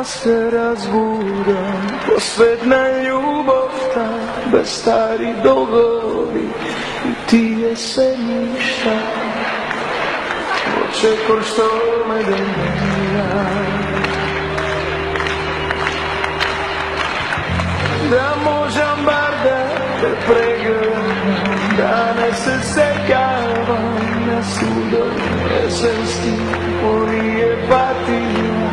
се разбудам, посветна љубовта, без стари долгови и тие се ништа. Очекор што ме демира, да можам бар да те прегледам, да не се сеќавам на судов есенски оние патија,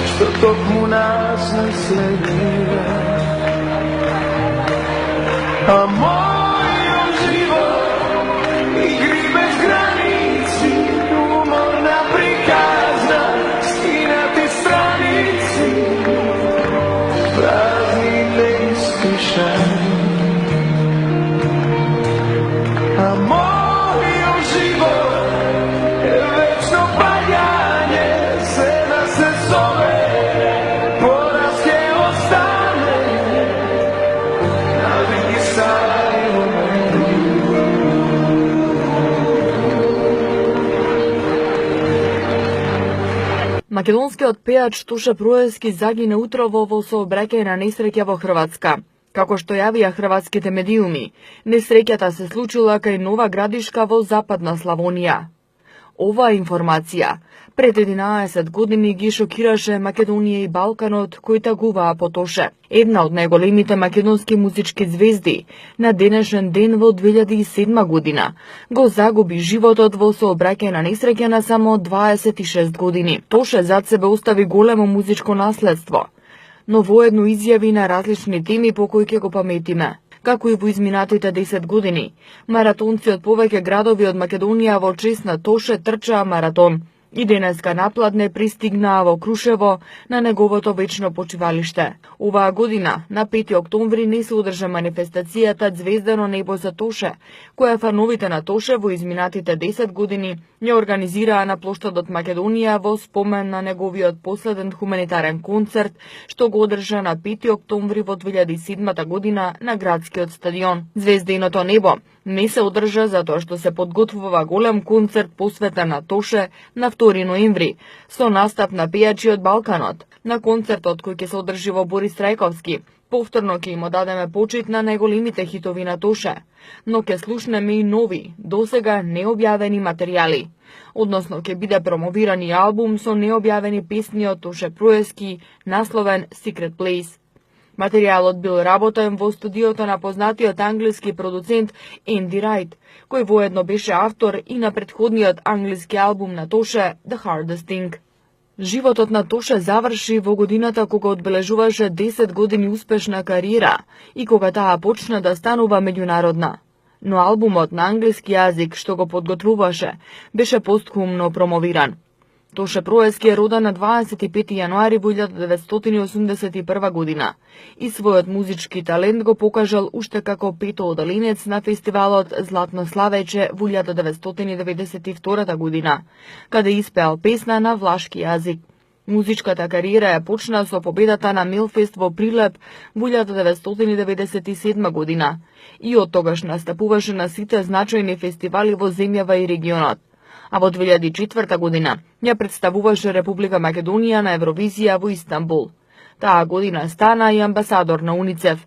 што токму нас не следира. А мојот живот игри без граници, уморна приказна, скинати страници, празни неиспишани. А мојот живот е вечно паѓање, се да се зове, пораз ќе остане, навеки стари моменти. Македонскиот пејач Тоше Проески загина утрово во сообраќајна несреќа во Хрватска. Како што јавија хрватските медиуми, несреќата се случила кај Нова Градишка во Западна Славонија. Оваа информација пред 11 години ги шокираше Македонија и Балканот кои тагуваа по Тоше. Една од најголемите македонски музички звезди на денешен ден во 2007 година го загуби животот во сообраќајна несреќа на само 26 години. Тоше зад себе остави големо музичко наследство, но воедно изјави на различни теми по кои ќе го паметиме. Како и во изминатите 10 години, маратонци од повеќе градови од Македонија во чест на Тоше трчаа маратон и денеска напладне пристигнаа во Крушево на неговото вечно почивалиште. Оваа година, на 5 октомври, не се одржа манифестацијата Звездано небо за Тоше, која фановите на Тоше во изминатите 10 години ја организираа на плоштадот Македонија во спомен на неговиот последен хуманитарен концерт, што го одржа на 5 октомври во 2007 година на градскиот стадион. Звезденото небо не се одржа затоа што се подготвува голем концерт посветен на Тоше на 2 ноември, со настап на пејачи од Балканот. На концертот кој ќе се одржи во Борис Трајковски, повторно ќе им одадеме почит на најголемите хитови на Тоше, но ќе слушнеме и нови, досега необјавени материјали. Односно ќе биде промовиран и албум со необјавени песни од Тоше Проески, насловен Secret Place. Материјалот бил работен во студиото на познатиот англиски продуцент Енди Рајт, кој воедно беше автор и на претходниот англиски албум на Тоше The Hardest Thing. Животот на Тоше заврши во годината кога одбележуваше 10 години успешна кариера и кога таа почна да станува меѓународна. Но албумот на англиски јазик што го подготвуваше беше постхумно промовиран. Тоше Проески е роден на 25 јануари во 1981 година и својот музички талент го покажал уште како пето одаленец на фестивалот Златно славеќе во 1992 година, каде испеал песна на влашки јазик. Музичката кариера ја почна со победата на Мелфест во Прилеп во 1997 година и од тогаш настапуваше на сите значајни фестивали во земјава и регионот. А во 2004 година ја представуваше Република Македонија на Евровизија во Истанбул. Таа година стана и амбасадор на УНИЦЕФ.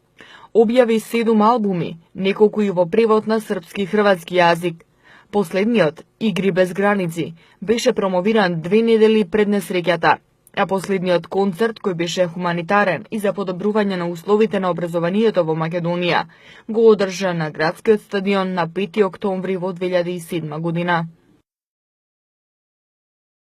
Објави 7 албуми, неколку и во превод на српски и хрватски јазик. Последниот, Игри без граници, беше промовиран 2 недели пред несреќата, а последниот концерт, кој беше хуманитарен и за подобрување на условите на образованието во Македонија, го одржа на градскиот стадион на 5 октомври во 2007 година.